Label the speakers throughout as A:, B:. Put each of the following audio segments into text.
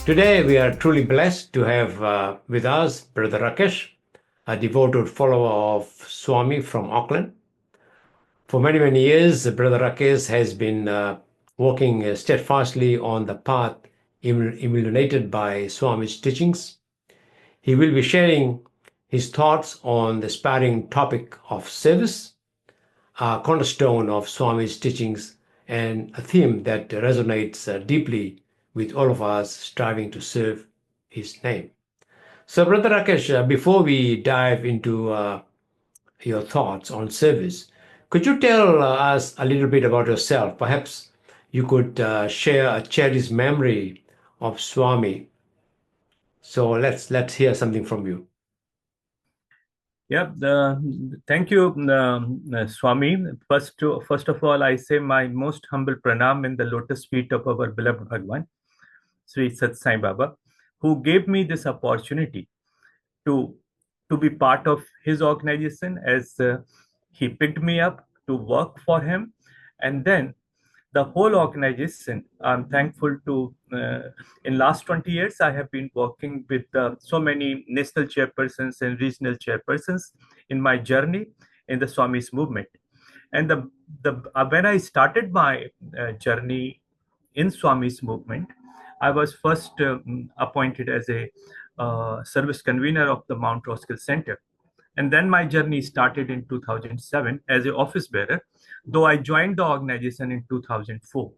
A: Today, we are truly blessed to have with us Brother Rakesh, a devoted follower of Swami from Auckland. For many, many years, Brother Rakesh has been working steadfastly on the path illuminated by Swami's teachings. He will be sharing his thoughts on the inspiring topic of service, a cornerstone of Swami's teachings, and a theme that resonates deeply with all of us striving to serve his name. So, Brother Rakesh, before we dive into your thoughts on service, could you tell us a little bit about yourself? Perhaps you could share a cherished memory of Swami. So let's hear something from you.
B: Yeah, thank you, Swami. First of all, I say my most humble pranam in the lotus feet of our beloved Bhagwan, Sri Sat Sai Baba, who gave me this opportunity to to be part of his organization as he picked me up to work for him, and then the whole organization. I'm thankful to. In last 20 years, I have been working with so many national chairpersons and regional chairpersons in my journey in the Swami's movement. And the when I started my journey in Swami's movement, I was first appointed as a service convener of the Mount Roskill Center. And then my journey started in 2007 as an office bearer, though I joined the organization in 2004.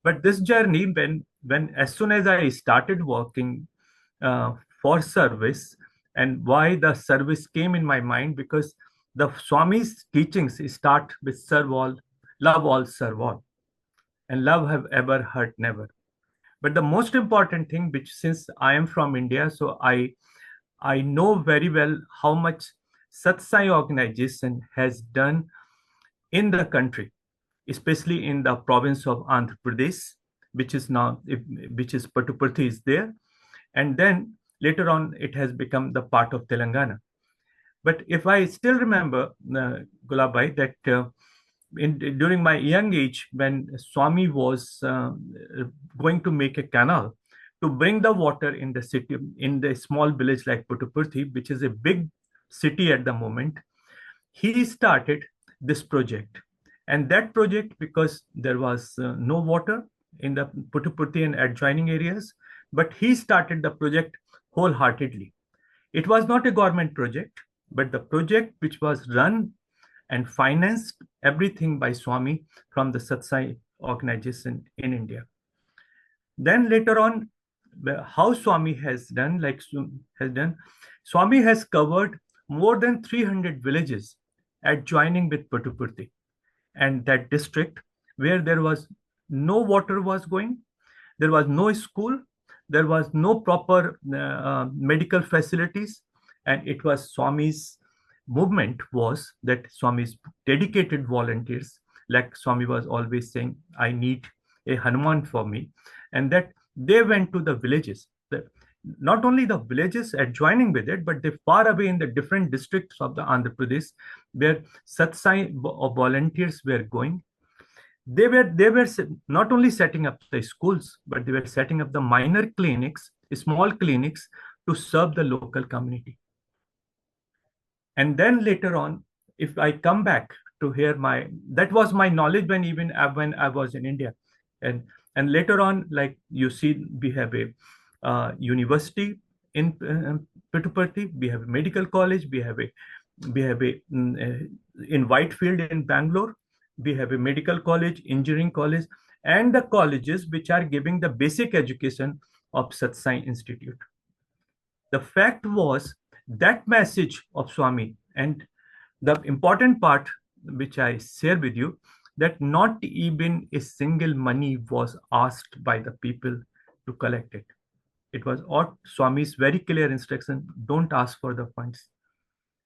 B: But this journey, when as soon as I started working for service, and why the service came in my mind, because the Swami's teachings start with serve all, love all, serve all, and love have ever hurt never. But the most important thing, which since I am from India, so I know very well how much Satsai organization has done in the country, especially in the province of Andhra Pradesh, which is now, which is Puttaparthi is there. And then later on, it has become the part of Telangana. But if I still remember, Gulabai, that during my young age, when Swami was going to make a canal to bring the water in the city, in the small village like Puttaparthi, which is a big city at the moment, he started this project. And that project, because there was no water in the Puttaparthi and adjoining areas, but he started the project wholeheartedly. It was not a government project, but the project which was run and financed everything by Swami from the Satsai organization in India. Then later on, how Swami has done, Swami has covered more than 300 villages adjoining with Puttaparthi and that district where there was no water was going, there was no school, there was no proper medical facilities, and it was Swami's movement was that Swami's dedicated volunteers, like Swami was always saying, I need a Hanuman for me, and that they went to the villages. Not only the villages adjoining with it, but they far away in the different districts of the Andhra Pradesh, where Satsai volunteers were going. They were not only setting up the schools, but they were setting up the minor clinics, small clinics, to serve the local community. And then later on, if I come back to hear that was my knowledge when I was in India. And later on, like you see, we have a university in Puttaparthi, we have a medical college, we have a in Whitefield in Bangalore, we have a medical college, engineering college, and the colleges which are giving the basic education of Satsai Institute. The fact was that message of Swami, and the important part which I share with you, that not even a single money was asked by the people to collect it. It was all Swami's very clear instruction, don't ask for the funds.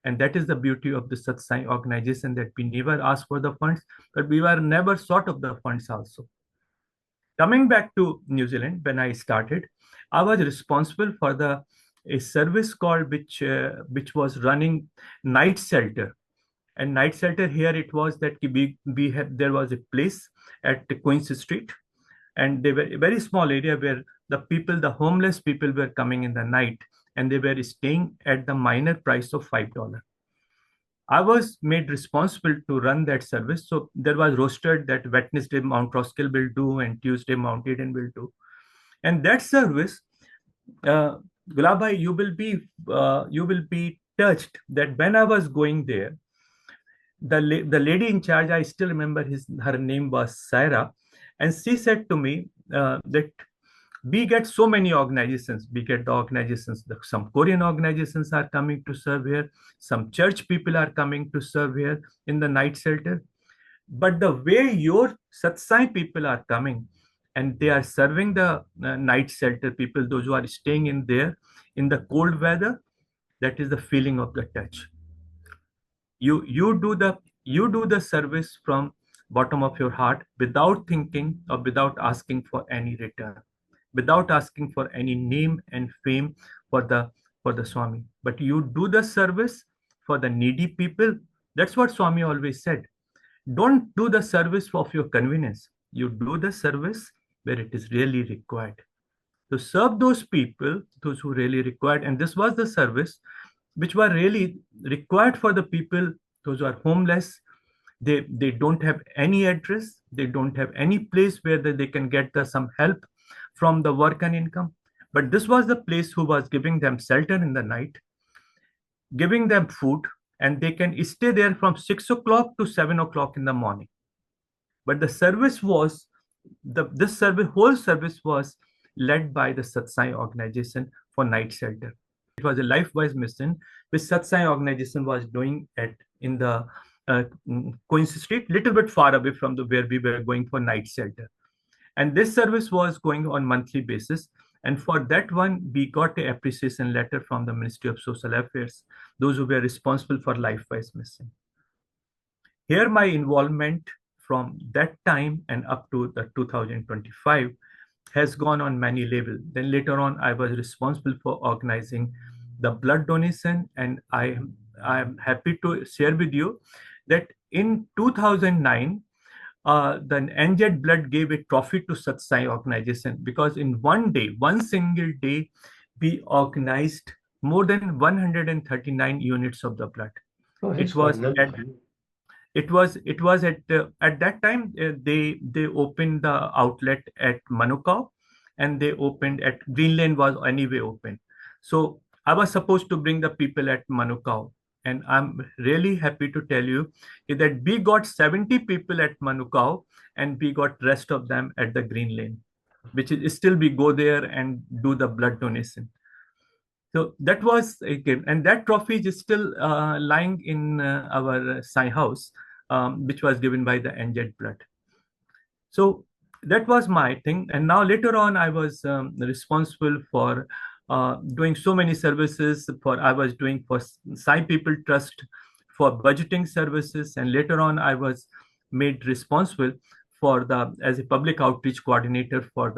B: And that is the beauty of the Satsai organization, that we never ask for the funds, but we were never short of the funds also. Coming back to New Zealand, when I started, I was responsible for a service called which was running night shelter. And night shelter here, it was that there was a place at Queen's Street, and they were a very small area where the homeless people were coming in the night, and they were staying at the minor price of $5. I was made responsible to run that service. So there was rostered that Wednesday Mount Roskill will do and Tuesday Mount Eden will do. And that service, Gulabhai, you will be touched that when I was going there, the lady in charge, I still remember her name was Saira, and she said to me that we get so many organizations. We get the organizations, some Korean organizations are coming to serve here, some church people are coming to serve here in the night shelter. But the way your satsang people are coming and they are serving the night shelter people, those who are staying in there in the cold weather, that is the feeling of the touch. You do the service from bottom of your heart without thinking or without asking for any return, without asking for any name and fame for the Swami. But you do the service for the needy people. That's what Swami always said. Don't do the service of your convenience. You do the service where it is really required. To serve those people, those who really required. And this was the service which were really required for the people, those who are homeless. They don't have any address. They don't have any place where they can get some help from the work and income. But this was the place who was giving them shelter in the night, giving them food, and they can stay there from 6 o'clock to 7 o'clock in the morning. But the service was, whole service was led by the Satsang organization for night shelter. It was a life-wise mission which Satsang organization was doing in the Queen's Street, little bit far away from where we were going for night shelter. And this service was going on monthly basis. And for that one, we got an appreciation letter from the Ministry of Social Affairs, those who were responsible for life-wise mission. Here, my involvement from that time and up to the 2025 has gone on many levels. Then later on, I was responsible for organizing the blood donation, and I am happy to share with you that in 2009, the NZ Blood gave a trophy to Satsang organization because in one single day, we organized more than 139 units of the blood.
A: Oh,
B: It was at that time they opened the outlet at Manukau, and they opened at Green Lane was anyway open. So I was supposed to bring the people at Manukau, and I'm really happy to tell you that we got 70 people at Manukau, and we got rest of them at the Green Lane, which is still we go there and do the blood donation. So that was a gift, and that trophy is still lying in our Sai house, which was given by the NZ Blood. So that was my thing. And now later on, I was responsible for doing so many services. I was doing for Sai People Trust for budgeting services, and later on, I was made responsible as a public outreach coordinator for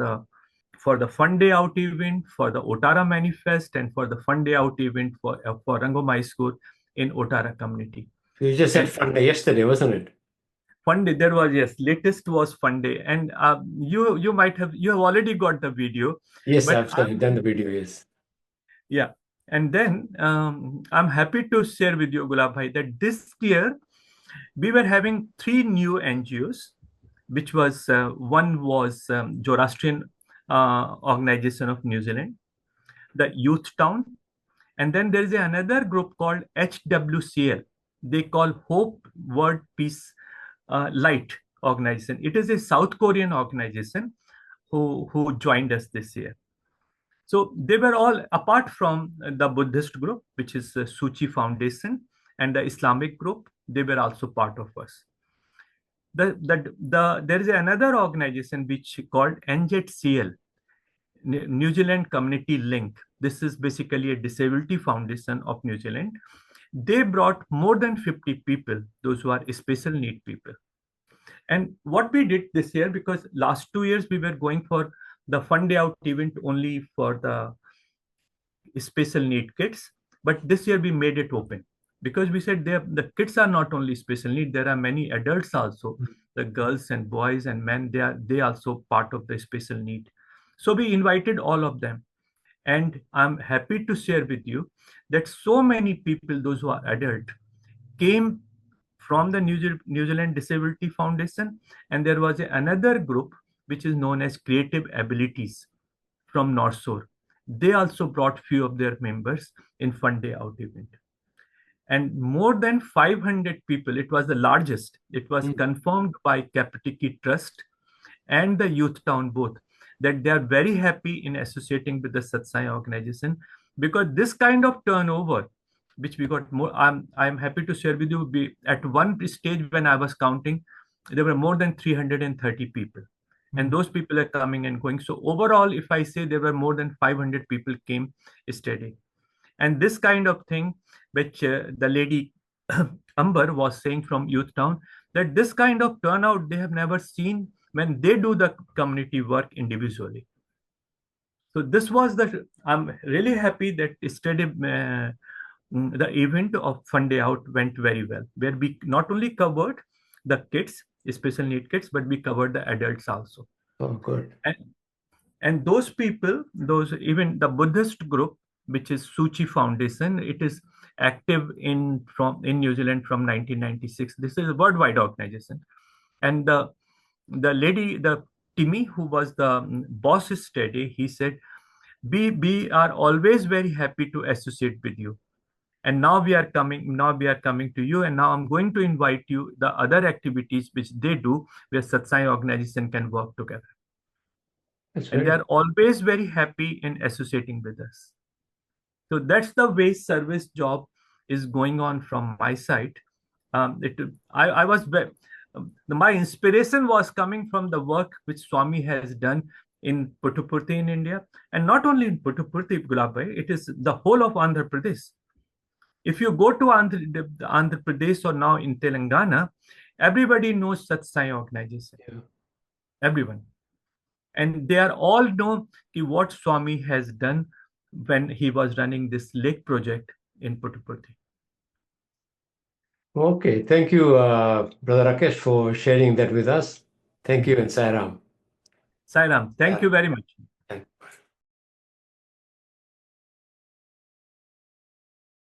B: the Fun Day Out event, for the Otara Manifest, and for the Fun Day Out event for Rangomai School in Otara community.
A: You just said Fun Day yesterday, wasn't it?
B: Fun Day, there was, yes, latest was Fun Day. And you have already got the video.
A: Yes, I've done the video, yes.
B: Yeah. And then I'm happy to share with you, Gulab Bhai, that this year we were having 3 new NGOs, which was one was Zoroastrian Organization of New Zealand, the Youth Town, and then there is another group called HWCL. They call Hope World Peace Light Organization. It is a South Korean organization who joined us this year. So they were all, apart from the Buddhist group, which is Suchi Foundation, and the Islamic group, they were also part of us. There is another organization which called NZCL, New Zealand Community Link. This is basically a disability foundation of New Zealand. They brought more than 50 people, those who are special need people. And what we did this year, because last 2 years we were going for the Fun Day Out event only for the special need kids, but this year we made it open because we said the kids are not only special need, there are many adults also the girls and boys and men, they also part of the special need. So we invited all of them. And I'm happy to share with you that so many people, those who are adult, came from the New Zealand Disability Foundation, and there was another group which is known as Creative Abilities from North Shore. They also brought few of their members in Fun Day Out event. And more than 500 people, it was the largest. It was confirmed by Kapatiki Trust and the Youth Town both, that they are very happy in associating with the Satsai organization, because this kind of turnover, which we got more, I'm happy to share with you, at one stage when I was counting, there were more than 330 people. And those people are coming and going. So overall, if I say there were more than 500 people came studying. And this kind of thing, which the lady Amber was saying from Youth Town, that this kind of turnout they have never seen when they do the community work individually. So this was I'm really happy that the event of Fun Day Out went very well, where we not only covered the kids, special need kids, but we covered the adults also.
A: Oh, good.
B: And those people, those, even the Buddhist group, which is Suchi Foundation, it is active in New Zealand from 1996. This is a worldwide organization. And the lady, the Timmy, who was the boss study, he said, we are always very happy to associate with you. And now we are coming to you, and now I'm going to invite you the other activities which they do, where Satsai organization can work together. And they are always very happy in associating with us. So that's the way service job is going on from my side. My inspiration was coming from the work which Swami has done in Puttaparthi in India, and not only in Puttaparthi, Gulabhai, it is the whole of Andhra Pradesh. If you go to Andhra Pradesh or now in Telangana, everybody knows Satsai organization. Yeah. Everyone. And they are all know what Swami has done when he was running this lake project in Puttaparthi.
A: Okay, thank you, Brother Rakesh, for sharing that with us. Thank you, and Sai Ram.
B: Sai Ram, thank you very much.